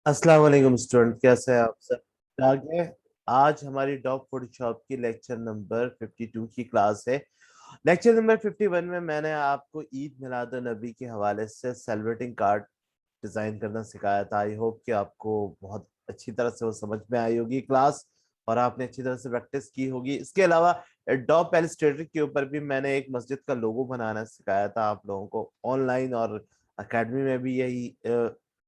अस्सलाम वालेकुम स्टूडेंट, कैसे हैं आप सब? आगे आज हमारी डॉग फोटोशॉप की लेक्चर नंबर 52 की क्लास है। लेक्चर नंबर 51 में मैंने आपको ईद मिलाद नबी के हवाले से सेलिब्रेटिंग कार्ड डिजाइन करना सिखाया था। आई होप कि आपको बहुत अच्छी तरह से वो समझ में आई होगी क्लास, और आपने अच्छी तरह से प्रैक्टिस की होगी। इसके अलावा एडोब इलस्ट्रेटर के ऊपर भी मैंने एक मस्जिद का लोगो बनाना सिखाया था आप लोगों को ऑनलाइन, और एकेडमी में भी यही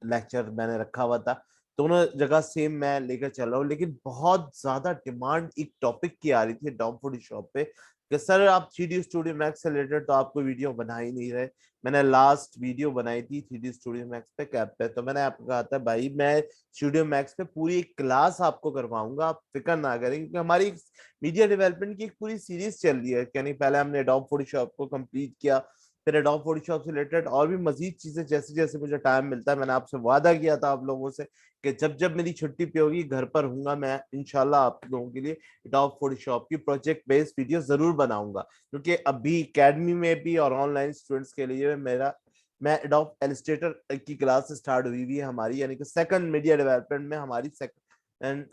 लेक्चर मैंने रखा हुआ था। दोनों जगह सेम मैं लेकर चल रहा हूँ, लेकिन बहुत ज्यादा डिमांड एक टॉपिक की आ रही थी डॉग फोटोशॉप पे कि सर आप 3D स्टूडियो मैक्स से रिलेटेड तो आपको वीडियो बना ही नहीं रहे। मैंने लास्ट वीडियो बनाई थी 3D स्टूडियो मैक्स पे, कैप पे, तो मैंने आपको कहा था भाई मैं स्टूडियो मैक्स पे पूरी एक क्लास आपको करवाऊंगा, आप फिक्र ना करें, क्योंकि हमारी मीडिया डेवलपमेंट की एक पूरी सीरीज चल रही है। यानी पहले हमने एडोब फोटोशॉप को कंप्लीट किया, फिर एडोब फोटोशॉप से रिलेटेड और भी मजीद चीजें जैसे जैसे मुझे टाइम मिलता है। मैंने आपसे वादा किया था आप लोगों से कि जब जब मेरी छुट्टी पे होगी घर पर हूंगा, मैं इंशाल्लाह आप लोगों के लिए एडोब फोटोशॉप की प्रोजेक्ट बेस्ड वीडियो जरूर बनाऊंगा, क्योंकि अभी एकेडमी में भी और ऑनलाइन स्टूडेंट्स के लिए मैं एडोब इलस्ट्रेटर की क्लास स्टार्ट हुई हुई है हमारी, यानी कि सेकंड मीडिया डेवलपमेंट में हमारी एंड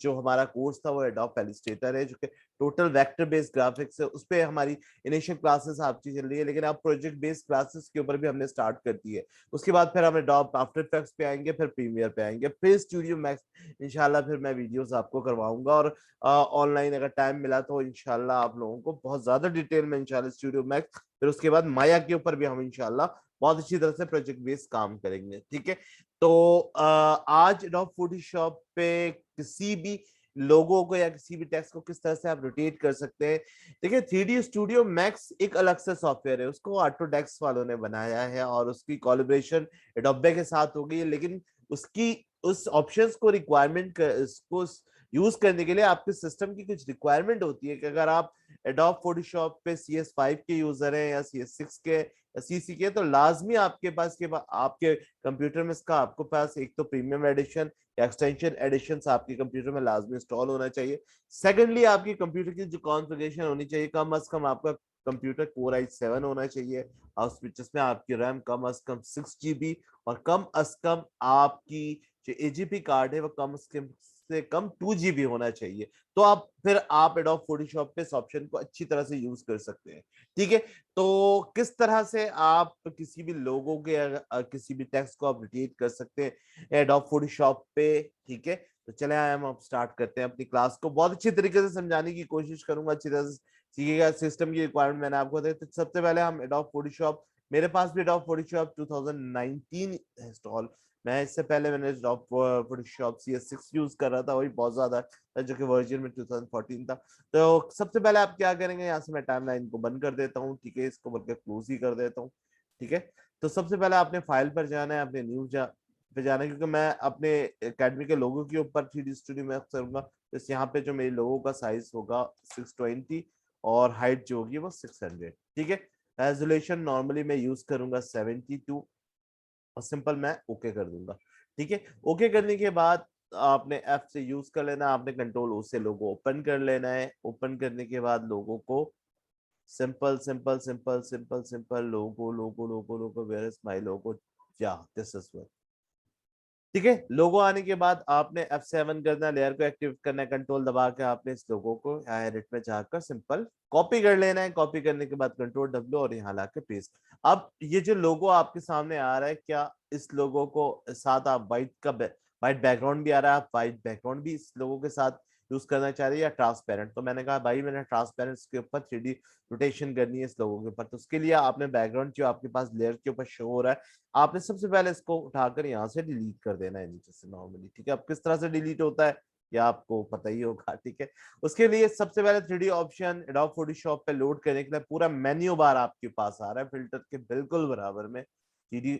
जो हमारा कोर्स था वो एडोब इलस्ट्रेटर है, जो कि टोटल वेक्टर बेस्ड ग्राफिक्स है। उस पे हमारी इनिशियल क्लासेस आपकी चल रही है, लेकिन अब प्रोजेक्ट बेस्ड क्लासेस के ऊपर भी हमने स्टार्ट कर दी है। उसके बाद फिर हम एडोब आफ्टर इफेक्ट्स पे आएंगे, फिर प्रीमियर पे आएंगे, फिर स्टूडियो मैक्स। इंशाल्लाह फिर मैं वीडियोस आपको करवाऊंगा, और ऑनलाइन अगर टाइम मिला तो इंशाल्लाह आप लोगों को बहुत ज्यादा डिटेल में इंशाल्लाह स्टूडियो मैक्स, फिर उसके बाद माया के ऊपर भी हम इंशाल्लाह बहुत अच्छी तरह से प्रोजेक्ट बेस्ड काम करेंगे। ठीक है, तो आज एडोब फोटोशॉप पे किसी भी लोगों को या किसी भी टेक्स्ट को किस तरह से आप रोटेट कर सकते हैं। देखिए, 3D स्टूडियो मैक्स एक अलग से सॉफ्टवेयर है, उसको ऑटोडेस्क वालों ने बनाया है और उसकी कोलैबोरेशन एडोबे के साथ हो गई है, लेकिन उसकी उस ऑप्शंस को रिक्वायरमेंट इसको यूज करने के लिए आपके सिस्टम की कुछ रिक्वायरमेंट होती है कि अगर आप एडोब फोटोशॉप पे CS5 के यूजर हैं या CS6 के या CC के, तो लाजमी आपके कंप्यूटर में इसका आपको पास एक तो प्रीमियम एडिशन या एक्सटेंशन एडिशन आपके कंप्यूटर में लाजमी इंस्टॉल होना चाहिए। सेकेंडली, आपकी कंप्यूटर की जो कॉन्फ़िगरेशन होनी चाहिए, कम अज कम आपका कंप्यूटर कोर i7 होना चाहिए, और जिसमें आपकी रैम कम अज कम 6 GB, और कम अज कम आपकी जो AGP कार्ड है वो कम से कम 2 GB होना चाहिए। तो आप एडोब फोटोशॉप पे इस ऑप्शन को अच्छी तरह से यूज कर सकते हैं। ठीक है, तो किस तरह से आप किसी भी लोगों के किसी भी टेक्स्ट को आप रोटेट कर सकते हैं एडोब फोटोशॉप पे। ठीक है, तो चले आए हम अब स्टार्ट करते हैं अपनी क्लास को। बहुत अच्छी तरीके से समझाने की कोशिश करूंगा, अच्छी तरह से सीखिएगा। सिस्टम की रिक्वायरमेंट मैंने आपको बताई, तो सबसे पहले हम एडोब फोटोशॉप, मेरे पास भी एडोब फोटोशॉप 2019 इंस्टॉल, मैं इससे पहले मैंने एडोब फोटोशॉप CS6 यूज कर रहा था, वही बहुत ज्यादा था, जो कि वर्जन में 2014 था। तो सबसे पहले आप क्या करेंगे, यहाँ से मैं टाइमलाइन को बंद कर देता हूँ। ठीक है, इसको बल्कि क्लोज ही कर देता हूँ। ठीक है, तो सबसे पहले आपने फाइल पर जाना है, अपने पे जाना है, क्योंकि मैं अपने एकेडमी के लोगों के ऊपर 3D स्टूडियो में करूंगा। तो यहाँ पे जो मेरे लोगों का साइज होगा 620, और हाइट जो होगी वो 600। ठीक है, रेजोल्यूशन नॉर्मली मैं यूज करूंगा 72, और सिंपल मैं ओके कर दूंगा। ठीक है, ओके करने के बाद आपने F से यूज कर लेना, आपने कंट्रोल O से लोगो ओपन कर लेना है। ओपन करने के बाद लोगो को simple simple simple simple simple logo logo logo logo, where is my logo, या दिस इज वन। ठीक है, लोगो आने के बाद आपने F7 करना, लेयर को एक्टिव करना है, कंट्रोल दबा के आपने इस लोगो को यहाँ एडिट में जाकर सिंपल कॉपी कर लेना है। कॉपी करने के बाद कंट्रोल W और यहाँ लाके पेस्ट। अब ये जो लोगो आपके सामने आ रहा है, क्या इस लोगो को साथ आप व्हाइट बैकग्राउंड भी आ रहा है, आप व्हाइट बैकग्राउंड भी इस लोगो के साथ यूज करना चाह रही है, या ट्रांसपेरेंट? तो मैंने कहा भाई मैंने ट्रांसपेरेंट के ऊपर 3D रोटेशन करनी है इस लोगों के ऊपर, तो उसके लिए आपने बैकग्राउंड जो आपके पास लेयर के ऊपर शो हो रहा है, आपने सबसे पहले इसको उठाकर यहाँ से डिलीट कर देना है नीचे से नॉर्मली। ठीक है, अब किस तरह से डिलीट होता है या आपको पता ही होगा। ठीक है, उसके लिए सबसे पहले 3D ऑप्शन एडोब फोटोशॉप पे लोड करने के लिए पूरा मेन्यू बार आपके पास आ रहा है, फिल्टर के बिल्कुल बराबर में 3D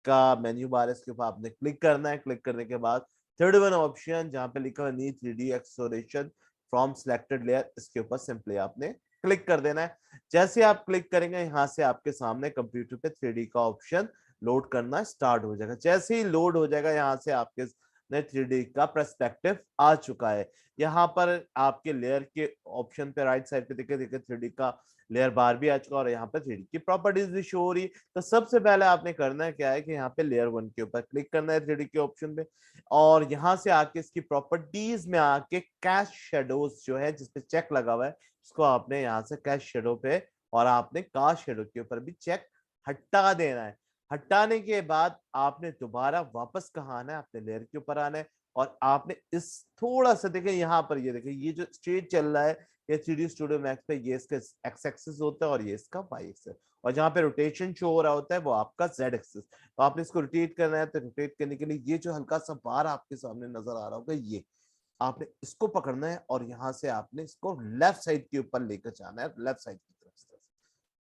का मेन्यू बार है, इसके ऊपर आपने क्लिक करना है। क्लिक करने के बाद थर्ड वन ऑप्शन जहां पे लिखा हुआ नी 3D exploration from selected layer, इसके ऊपर सिंपली आपने क्लिक कर देना है। जैसे आप क्लिक करेंगे, यहाँ से आपके सामने कंप्यूटर पे 3D का ऑप्शन लोड करना स्टार्ट हो जाएगा। जैसे ही लोड हो जाएगा, यहाँ से आपके 3D का पर्सपेक्टिव आ चुका है। यहाँ पर आपके लेयर के ऑप्शन पे राइट साइड पे देखे देखे 3D का लेयर बार भी आ चुका और यहाँ पे 3D की प्रॉपर्टीज भी शो हो रही है। तो सबसे पहले आपने करना है क्या है कि यहाँ पे लेयर 1 के ऊपर क्लिक करना है 3D के ऑप्शन पे, और यहाँ से आके इसकी प्रॉपर्टीज में आके कैश शेडोज जो है जिसपे चेक लगा हुआ है, इसको आपने यहाँ से कैश शेडो पे और आपने कास्ट शेडो के ऊपर भी चेक हटा देना है। हटाने के बाद आपने दोबारा वापस कहाँ आना है, अपने लेयर के ऊपर आना है और आपने इस थोड़ा सा देखें यहाँ पर, ये देखें ये जो स्ट्रेट चल रहा है ये 3D स्टूडियो मैक्स पे, ये इसका एक्स एक्सिस होता है और ये इसका वाई एक्सिस, और जहाँ पे रोटेशन शो हो रहा होता है वो आपका जेड एक्सिस। तो आपने इसको रोटेट करना है, तो रोटेट करने के लिए ये जो हल्का सा बार आपके सामने नजर आ रहा होगा, ये आपने इसको पकड़ना है और यहाँ से आपने इसको लेफ्ट साइड के ऊपर लेकर जाना है, लेफ्ट साइड की तरफ से,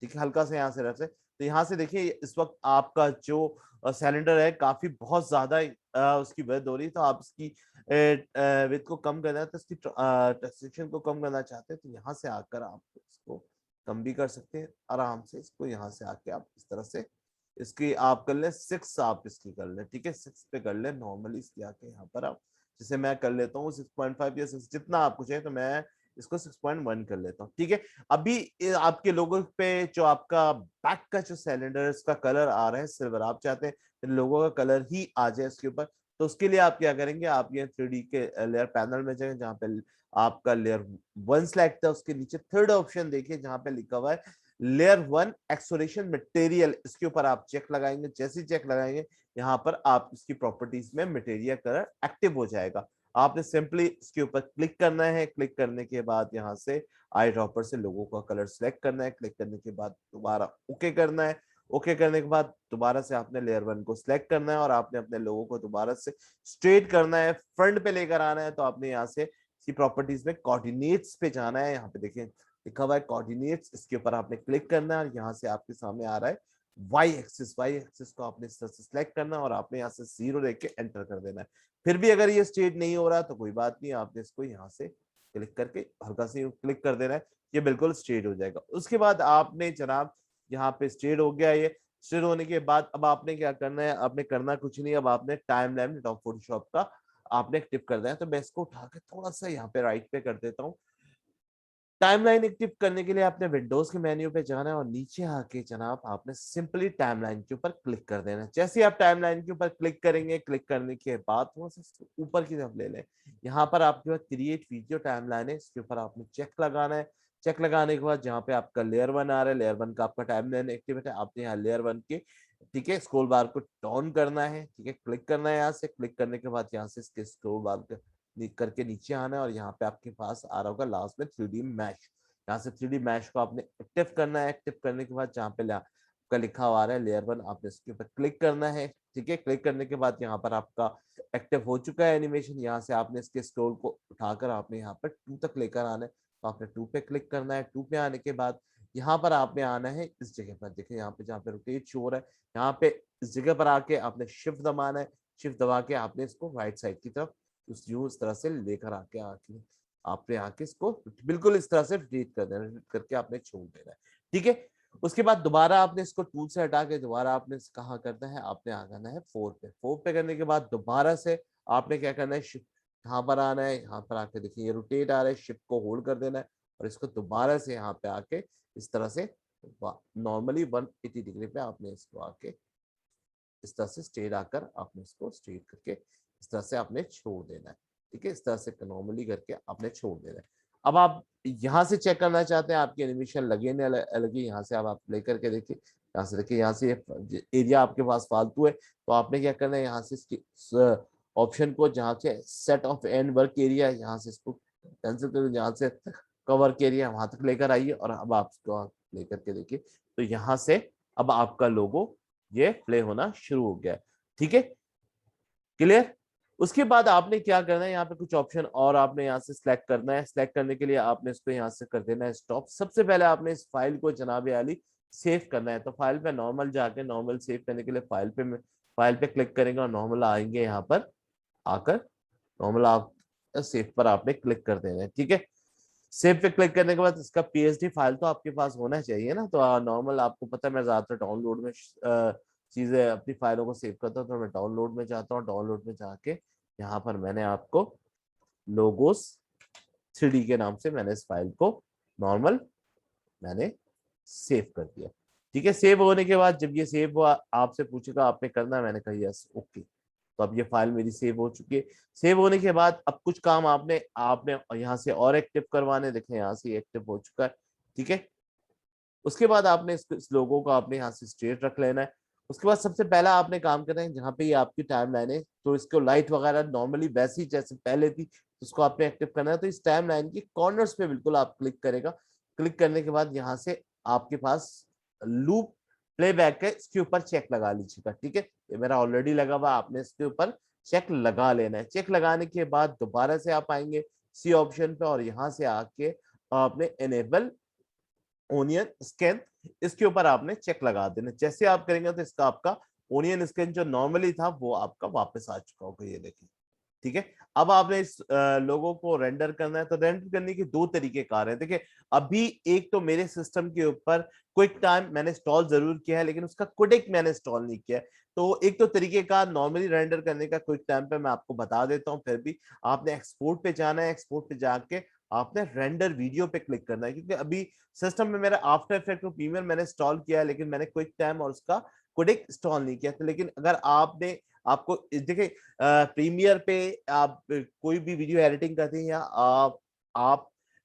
ठीक है, हल्का से यहाँ से लेफ्ट से। तो यहाँ से देखिए इस वक्त आपका जो सिलेंडर है काफी बहुत ज्यादा उसकी विड्थ हो रही है, तो आप इसकी विड्थ को कम करना है, तो इसकी सेक्शन को कम करना चाहते हैं तो यहाँ से आकर आप इसको कम भी कर सकते हैं आराम से। इसको यहाँ से आके आप इस तरह से इसकी आप कर ले 6, आप इसकी कर ले, ठीक है, 6 पे कर ले नॉर्मली। इसकी आके यहाँ पर आप, जैसे मैं कर लेता हूँ 6.5 या 6 जितना आपको चाहिए, तो मैं इसको 6.1 कर लेता हूँ, ठीक है। अभी आपके लोगो पे जो आपका बैक का जो सिलेंडर है उसका कलर आ रहा है सिल्वर, आप चाहते हैं लोगों का कलर ही आ जाए इसके ऊपर, तो उसके लिए आप क्या करेंगे, आप ये 3D के लेयर पैनल में जाएंगे, जहाँ पे आपका लेयर 1 सिलेक्ट है, उसके नीचे थर्ड ऑप्शन देखिए जहाँ पे लिखा हुआ है लेयर 1 एक्सोलेशन मटेरियल, इसके ऊपर आप चेक लगाएंगे। जैसे चेक लगाएंगे यहाँ पर आप इसकी प्रॉपर्टीज में मटेरियल कलर एक्टिव हो जाएगा। आपने सिंपली इसके ऊपर क्लिक करना है, क्लिक करने के बाद यहाँ से आई ड्रॉपर से लोगों का कलर सिलेक्ट करना है, क्लिक करने के बाद दोबारा ओके करना है, ओके करने के बाद दोबारा से आपने लेयर 1 को सिलेक्ट करना है और आपने अपने लोगों को दोबारा से स्ट्रेट करना है, फ्रंट पे लेकर आना है। तो आपने यहाँ से इसी प्रॉपर्टीज में कोऑर्डिनेट्स पे जाना है, यहाँ पे देखिए लिखा हुआ है कोऑर्डिनेट्स, इसके ऊपर आपने क्लिक करना है और यहाँ से आपके सामने आ रहा है वाई एक्सिस, वाई एक्सिस को आपने इस तरह से सिलेक्ट करना है और आपने यहाँ से 0 लेके एंटर कर देना है। फिर भी अगर ये स्ट्रेट नहीं हो रहा तो कोई बात नहीं, आपने इसको यहाँ से क्लिक करके हल्का से क्लिक कर देना है, ये बिल्कुल स्ट्रेट हो जाएगा। उसके बाद आपने जनाब यहाँ पे स्ट्रेट हो गया, ये स्ट्रेट होने के बाद अब आपने क्या करना है, आपने करना कुछ नहीं, अब आपने टाइम लाइन डॉक फोटोशॉप का आपने टिप कर देना है। तो मैं इसको उठा के थोड़ा सा यहाँ पे राइट पे कर देता हूँ। टाइमलाइन एक्टिव करने के लिए आपने विंडोज के मेन्यू पे जाना है और नीचे आके जनाब आपने सिंपली टाइमलाइन के ऊपर क्लिक कर देना है। जैसे आप टाइमलाइन के ऊपर क्लिक करेंगे, क्लिक करने के बाद थोड़ा सा ऊपर की तरफ ले लें, यहाँ पर आपके पास क्रिएट वीडियो टाइमलाइन है, इसके ऊपर आपने चेक लगाना है। चेक लगाने के बाद जहाँ पे आपका लेयर 1 आ रहा है, लेयर 1 का आपका टाइमलाइन एक्टिवेट है, आपने यहाँ लेयर 1 के, ठीक है, स्क्रॉल बार को डाउन करना है, ठीक है, क्लिक करना है। यहाँ से क्लिक करने के बाद यहाँ से इसके स्क्रॉल बार करके नीचे आना है और यहाँ पे आपके पास आ रहा होगा लास्ट में 3D मैश। यहाँ से 3D मैश को आपने एक्टिव करना है। एक्टिव करने के बाद जहाँ पे आपका लिखा हुआ आ रहा है लेयर 1, आपने इसके ऊपर क्लिक करना है, ठीक है। क्लिक करने के बाद यहाँ पर आपका एक्टिव हो चुका है एनिमेशन। यहाँ से आपने इसके स्क्रॉल को उठाकर आपने यहाँ पर 2 तक लेकर आना है, तो आपने 2 पे क्लिक करना है। 2 पे आने के बाद यहाँ पर आपने आना है इस जगह पर, देखिए यहाँ पे जहाँ पे रोटेट शो हो रहा है, यहाँ पे इस जगह पर आके आपने शिफ्ट दबाना है। शिफ्ट दबा के आपने इसको राइट साइड की तरफ इस तरह से लेकर आके आपने आके इसको बिल्कुल इस तरह से रोटेट कर देना, रोटेट करके आपने छोड़ देना है, ठीक है। उसके बाद दोबारा आपने इसको टूल से हटा के दोबारा आपने कहाँ करना है, आपने आ जाना है 4 पे। 4 पे करने के बाद दोबारा से आपने क्या करना है, शिफ्ट यहाँ पर आना है, यहाँ पर आके देखिए ये रोटेट आ रहा है, शिफ्ट को होल्ड कर देना है और इसको दोबारा से यहाँ पे आके इस तरह से नॉर्मली 180 डिग्री पे आपने इसको आके इस तरह से स्ट्रेट आकर आपने इसको स्ट्रेट करके इस तरह से आपने छोड़ देना है, ठीक है। इस तरह से नॉर्मली करके आपने छोड़ देना है। अब आप यहाँ से चेक करना चाहते हैं आपकी एनिमेशन लगे नहीं लगे, यहाँ से आप प्ले करके देखिए। यहाँ से देखिए, यहाँ से एरिया आपके पास फालतू है, तो आपने क्या करना है, यहाँ से इसकी ऑप्शन को जहाँ से set of and work area, यहाँ से इसको कैंसिल कर, जहाँ से वर्क एरिया वहां तक लेकर आइए और अब आप इसको लेकर के देखिए, तो यहाँ से अब आपका लोगो ये प्ले होना शुरू हो गया है, ठीक है, क्लियर। उसके बाद आपने क्या करना है, यहाँ पे कुछ ऑप्शन और आपने यहाँ से सिलेक्ट करना है। सिलेक्ट करने के लिए आपने इसको यहाँ से कर देना है स्टॉप। सबसे पहले आपने इस फाइल को जनाब आली सेव करना है, तो फाइल पे नॉर्मल जाके नॉर्मल सेव करने के लिए फाइल पे क्लिक करेंगे और नॉर्मल आएंगे, यहाँ पर आकर नॉर्मल आप सेव पर आपने क्लिक कर देना है, ठीक है। सेव पे क्लिक करने के बाद इसका पीएसडी फाइल तो आपके पास होना चाहिए ना, तो नॉर्मल आपको पता है मैं ज्यादातर डाउनलोड में चीजें अपनी फाइलों को सेव करता हूँ, तो मैं डाउनलोड में जाता हूँ। डाउनलोड में जाके यहाँ पर मैंने आपको लोगोस 3D के नाम से मैंने इस फाइल को नॉर्मल मैंने सेव कर दिया। ठीक है, सेव होने के बाद जब ये सेव हुआ आपसे पूछेगा आपने करना है, मैंने कहा यस ओके। तो अब ये फाइल मेरी सेव हो चुकी है। सेव होने के बाद अब कुछ काम आपने आपने यहाँ से और एक्टिव करवाने, देखें यहाँ से एक्टिव हो चुका है। ठीक है, उसके बाद आपने इस लोगो को आपने यहाँ से स्ट्रेट रख लेना है। उसके बाद सबसे पहला आपने काम करना है, जहाँ पे ये आपकी टाइम लाइन है तो इसको लाइट वगैरह नॉर्मली वैसी जैसे पहले थी उसको आपने एक्टिव करना है। तो इस टाइम लाइन की कॉर्नर्स पे बिल्कुल आप क्लिक करेगा। क्लिक करने के बाद यहाँ से आपके पास लूप प्लेबैक है, इसके ऊपर चेक लगा लीजिएगा। ठीक है, ये मेरा ऑलरेडी लगा हुआ, आपने इसके ऊपर चेक लगा लेना है। चेक लगाने के बाद दोबारा से आप आएंगे सी ऑप्शन पे और यहाँ से आके आपने एनेबल ओनियन स्कैन, इसके ऊपर आपने चेक लगा देना। जैसे आप करेंगे तो इसका आपका ओनियन स्कैन जो नॉर्मली था वो आपका वापस आ चुका होगा, ये देखिए। ठीक है, अब आपने इस लोगो को रेंडर करना है। तो रेंडर करने के दो तरीके कार हैं। देखिए, अभी एक तो मेरे सिस्टम के ऊपर क्विक टाइम मैंने इंस्टॉल जरूर किया है, लेकिन उसका कोडेक मैंने इंस्टॉल नहीं किया है। तो एक तो तरीके का नॉर्मली रेंडर करने का क्विक टाइम पे मैं आपको बता देता हूँ, फिर भी आपने एक्सपोर्ट पे जाना है। एक्सपोर्ट पे जाके आपने रेंडर वीडियो पे क्लिक करना है, क्योंकि अभी सिस्टम में मेरा आफ्टर इफेक्ट और प्रीमियर मैंने इंस्टॉल किया है, लेकिन मैंने क्विक टाइम और उसका कोडेक इंस्टॉल नहीं किया था। लेकिन अगर आपने आपको देखिए प्रीमियर पे आप कोई भी वीडियो एडिटिंग करते हैं, या आप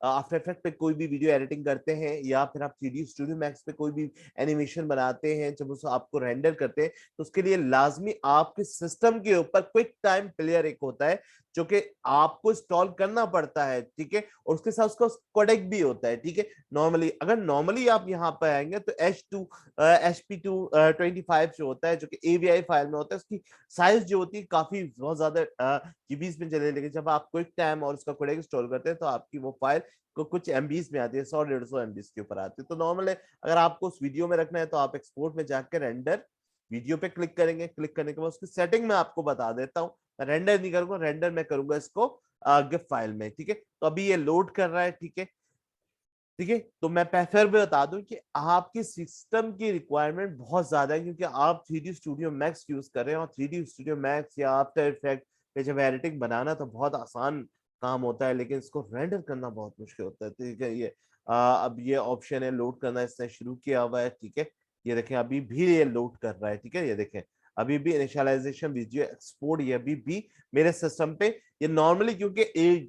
आफ्टर इफेक्ट पे कोई भी वीडियो एडिटिंग करते हैं, या फिर आप 3D स्टूडियो मैक्स पे कोई भी एनिमेशन बनाते हैं, जब उसको आपको रेंडर करते हैं तो उसके लिए लाजमी आपके सिस्टम के ऊपर क्विक टाइम प्लेयर एक होता है जो कि आपको इंस्टॉल करना पड़ता है। ठीक है, और उसके साथ उसका कोडेक भी होता है। ठीक है, नॉर्मली अगर नॉर्मली आप यहाँ पर आएंगे तो HP2 25 जो होता है, जो कि AVI फाइल में होता है, उसकी साइज जो होती है काफी बहुत ज्यादा जीबीज में चले। लेकिन जब आप क्विक टाइम और उसका कोडेक इंस्टॉल करते हैं तो आपकी वो फाइल को कुछ एमबीज में आती है, 100-150 एमबीज के ऊपर आती है। तो नॉर्मल है, अगर आपको उस वीडियो में रखना है तो आप एक्सपोर्ट में जाकर रेंडर वीडियो पे क्लिक करेंगे। क्लिक करने के बाद उसकी सेटिंग में आपको बता देता हूँ, रेंडर नहीं करूंगा, रेंडर मैं करूंगा इसको गिफ फाइल में। ठीक है, तो अभी ये लोड कर रहा है। ठीक है, ठीक है, तो मैं फिर भी बता दूं कि आपकी सिस्टम की रिक्वायरमेंट बहुत ज्यादा है, क्योंकि आप 3D स्टूडियो मैक्स यूज कर रहे हैं, और 3D स्टूडियो मैक्स या आफ्टर इफेक्ट पे जब एडिटिंग बनाना तो बहुत आसान काम होता है, लेकिन इसको रेंडर करना बहुत मुश्किल होता है। ठीक है, ये अब ये ऑप्शन है लोड करना, इसने शुरू किया हुआ है। ठीक है, ये देखें अभी भी ये लोड कर रहा है। ठीक है, ये देखें अभी भी इनिशियलाइजेशन वीडियो एक्सपोर्ट, ये अभी भी मेरे सिस्टम पे ये नॉर्मली, क्योंकि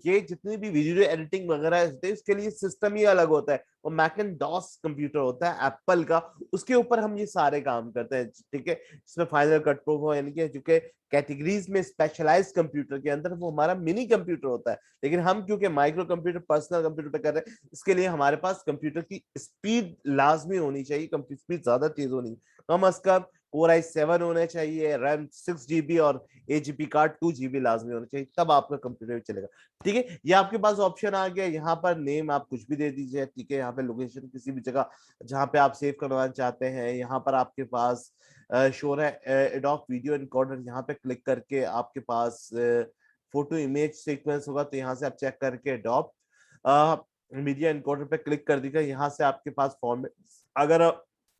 ये जितनी भी वीडियो एडिटिंग वगैरह होते हैं इसके लिए सिस्टम ही अलग होता है, वो मैकिन्टॉश कंप्यूटर होता है एप्पल का, उसके ऊपर हम ये सारे काम करते हैं। ठीक है, इसमें फाइनल कट प्रो हो, यानी कि जो कि कैटेगरीज में स्पेशलाइज्ड कंप्यूटर के अंदर वो हमारा मिनी कंप्यूटर होता है। लेकिन हम क्योंकि माइक्रो कंप्यूटर पर्सनल कंप्यूटर पे कर रहे हैं, इसके लिए हमारे पास कंप्यूटर की स्पीड लाजमी होनी चाहिए, कंप्यूटर स्पीड ज्यादा तेज होनी, कम अज कम Core i7 होने चाहिए, रैम 6 GB और 8 GB कार्ड 2 GB लाजमी होना चाहिए, तब आपका कंप्यूटर चलेगा। ठीक है, ये आपके पास ऑप्शन आ गया। यहाँ पर नेम आप कुछ भी दे दीजिए। ठीक है, यहाँ पे लोकेशन किसी भी जगह जहाँ पे आप सेव करवाना चाहते हैं, यहाँ पर आपके पास शोर है एडोब वीडियो एनकोडर, यहाँ पे क्लिक करके आपके पास फोटो इमेज सीक्वेंस होगा, तो यहाँ से आप चेक करके एडोब मीडिया एनकोडर पे क्लिक कर दीजिए। यहाँ से आपके पास फॉर्मेट, अगर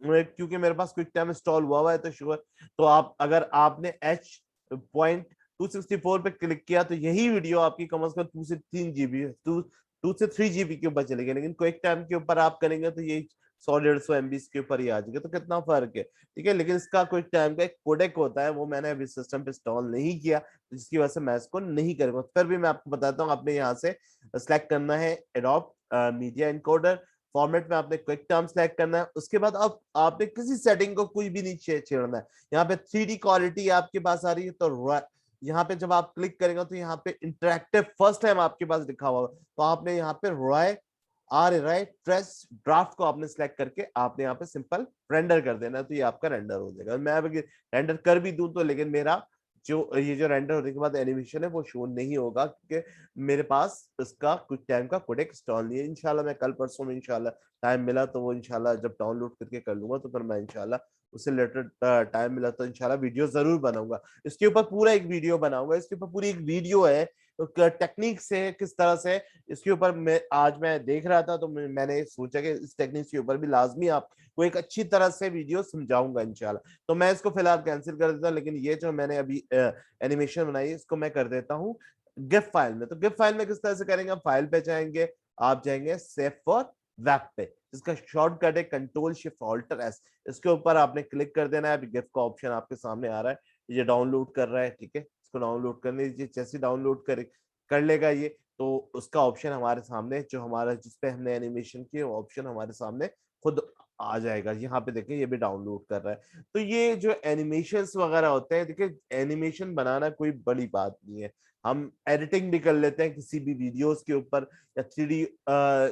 क्योंकि मेरे पास क्विक टाइम इंस्टॉल हुआ है तो श्योर, तो आप अगर आपने H.264 पे क्लिक किया तो यही वीडियो आपकी कम से कम 2 से 3 GB के ऊपर चलेगी, लेकिन क्विक टाइम के ऊपर आप करेंगे तो ये 100-150 MB के ऊपर ही आ जाएगा। तो कितना फर्क है। ठीक है, लेकिन इसका क्विक टाइम का एक कोडेक होता है, वो मैंने अभी सिस्टम पे इंस्टॉल नहीं किया, जिसकी वजह से मैं इसको नहीं करूंगा। फिर भी मैं आपको बताता हूँ, आपने यहाँ से सेलेक्ट करना है एडोब मीडिया एनकोडर, फॉर्मेट में आपने क्विक टर्म सेलेक्ट करना है। उसके बाद अब आपने किसी सेटिंग को कुछ भी नहीं छेड़ना है। यहाँ पे 3D क्वालिटी आपके पास आ रही है, तो यहाँ पे जब आप क्लिक करेंगे तो यहाँ पे इंटरेक्टिव फर्स्ट टाइम आपके पास लिखा हुआ, तो आपने यहाँ पे राइट ट्रेस ड्राफ्ट को आपने सिलेक्ट करके आपने यहाँ पे सिंपल रेंडर कर देना, तो ये आपका रेंडर हो जाएगा। मैं अगर रेंडर कर भी दूं तो, लेकिन मेरा जो रेंडर होने के बाद एनिमेशन है वो शो नहीं होगा, क्योंकि मेरे पास इसका कुछ टाइम का कोडेक इंस्टॉल नहीं है। इंशाल्लाह मैं कल परसों में इंशाल्लाह टाइम मिला तो वो इंशाल्लाह जब डाउनलोड करके कर लूंगा, तो फिर मैं इंशाल्लाह उससे रिलेटेड टाइम मिला तो इंशाल्लाह वीडियो जरूर बनाऊंगा। इसके ऊपर पूरा एक वीडियो बनाऊंगा, इसके ऊपर पूरी एक वीडियो है टेक्निक से किस तरह से इसके ऊपर मैं देख रहा था, तो मैंने सोचा कि इस टेक्निक के ऊपर भी लाजमी आपको एक अच्छी तरह से वीडियो समझाऊंगा इंशाल्लाह। तो मैं इसको फिलहाल कैंसिल कर देता हूँ, लेकिन ये जो मैंने अभी एनिमेशन बनाई है इसको मैं कर देता हूँ गिफ फाइल में। तो गिफ फाइल में किस तरह से करेंगे, आप फाइल पे जाएंगे, आप जाएंगे सेव फॉर वेब पे, जिसका शॉर्टकट है कंट्रोल शिफ्ट ऑल्टर एस। इसके ऊपर आपने क्लिक कर देना है। गिफ्ट का ऑप्शन आपके सामने आ रहा है, ये डाउनलोड कर रहा है, ठीक है। इसको डाउनलोड करने दीजिए। जैसे डाउनलोड कर लेगा ये, तो उसका ऑप्शन हमारे सामने, जो हमारा जिसपे हमने एनिमेशन किए, वो ऑप्शन हमारे सामने खुद आ जाएगा। यहाँ पे देखें, ये भी डाउनलोड कर रहा है। तो ये जो एनिमेशंस वगैरह होते हैं, देखिए एनिमेशन बनाना कोई बड़ी बात नहीं है। हम एडिटिंग भी कर लेते हैं किसी भी वीडियोस के ऊपर, या 3D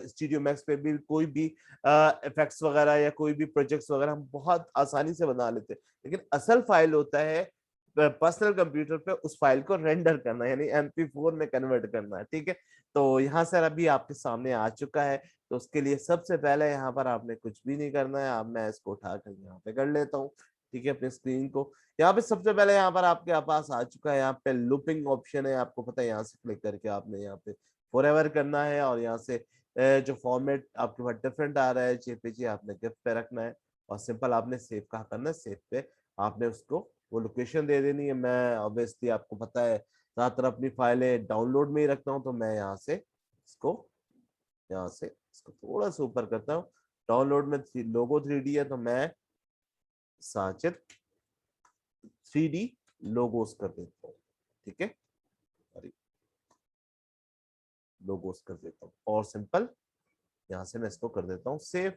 स्टूडियो मैक्स पे भी कोई भी इफेक्ट्स वगैरह या कोई भी प्रोजेक्ट्स वगैरह हम बहुत आसानी से बना लेते हैं। लेकिन असल फाइल होता है पर्सनल कंप्यूटर पे उस फाइल को रेंडर करना, यानी MP4 में कन्वर्ट करना है, ठीक है। तो यहाँ से अभी आपके सामने आ चुका है। तो उसके लिए सबसे पहले यहाँ पर आपने कुछ भी नहीं करना है। अब मैं इसको उठाकर यहाँ पे कर लेता हूँ, ठीक है, अपनी स्क्रीन को। यहाँ पे सबसे पहले यहाँ पर आपके पास आ चुका है, यहाँ पे लूपिंग ऑप्शन है, आपको पता है। यहाँ से क्लिक करके आपने यहाँ पे फॉरएवर करना है, और यहाँ से जो फॉर्मेट आपके पास डिफरेंट आ रहा है, JPG आपने गिफ पे रखना है, और सिंपल आपने सेव कहाँ करना है, सेव पे आपने उसको वो लोकेशन दे देनी है। मैं ऑब्वियसली आपको पता है ज्यादातर अपनी फाइलें डाउनलोड में ही रखता हूँ, तो मैं यहाँ से इसको थोड़ा सा ऊपर करता हूँ। डाउनलोड में लोगो 3D है, तो मैं साजिद 3D लोगोस कर देता हूँ, ठीक है। सॉरी, लोगोस कर देता हूँ, और सिंपल यहाँ से मैं इसको कर देता हूँ सेव।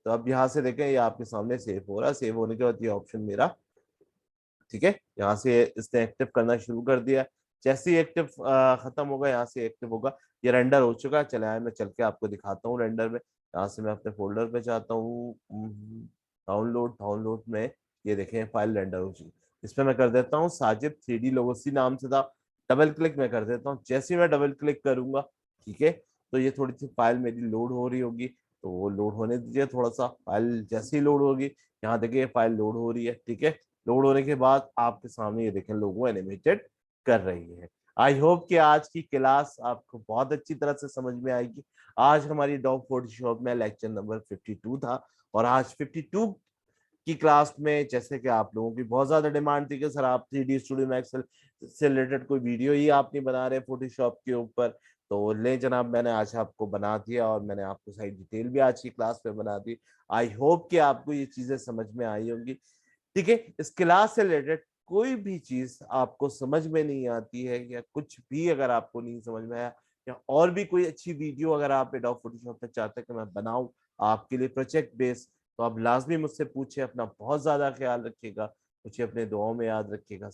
तो अब यहाँ से देखें, ये आपके सामने सेव हो रहा है। सेव होने के बाद ये ऑप्शन मेरा, ठीक है, यहाँ से इसने एक्टिव करना शुरू कर दिया। जैसे ही एक्टिव खत्म होगा, यहाँ से एक्टिव होगा, ये रेंडर हो चुका है। चले आए, मैं चल के आपको दिखाता हूँ रेंडर में। यहाँ से मैं अपने फोल्डर पे जाता हूँ, डाउनलोड में, ये देखें फाइल रेंडर हो चुकी। इस पे मैं कर देता हूँ साजिद 3D लोगोसी नाम से था। डबल क्लिक मैं कर देता हूँ। जैसे ही मैं डबल क्लिक करूंगा, ठीक है, तो ये थोड़ी सी फाइल मेरी लोड हो रही होगी, तो वो लोड होने दीजिए थोड़ा सा। फाइल जैसे ही लोड होगी, यहाँ देखिए फाइल लोड हो रही है, ठीक है। लोड होने के बाद आपके सामने ये देखें लोगो एनिमेटेड कर रही है। आई होप कि आज की क्लास आपको बहुत अच्छी तरह से समझ में आएगी। आज हमारी डॉग फोटोशॉप में लेक्चर नंबर 52 था, और आज 52 की क्लास में जैसे कि आप लोगों की बहुत ज्यादा डिमांड थी कि सर आप 3D स्टूडियो मैक्स से रिलेटेड कोई वीडियो ही आप नहीं बना रहे फोटोशॉप के ऊपर, तो ले जनाब मैंने आज आपको बना दिया, और मैंने आपको सारी डिटेल भी आज की क्लास में बना दी। आई होप कि आपको ये चीजें समझ में आई होंगी, ठीक है। इस क्लास से रिलेटेड कोई भी चीज आपको समझ में नहीं आती है, या कुछ भी अगर आपको नहीं समझ में आया, या और भी कोई अच्छी वीडियो अगर आप एडोब फोटोशॉप पे चाहते हैं कि मैं बनाऊं आपके लिए प्रोजेक्ट बेस, तो आप लाजमी मुझसे पूछे। अपना बहुत ज्यादा ख्याल रखिएगा, मुझे अपने दुआओं में याद रखिएगा।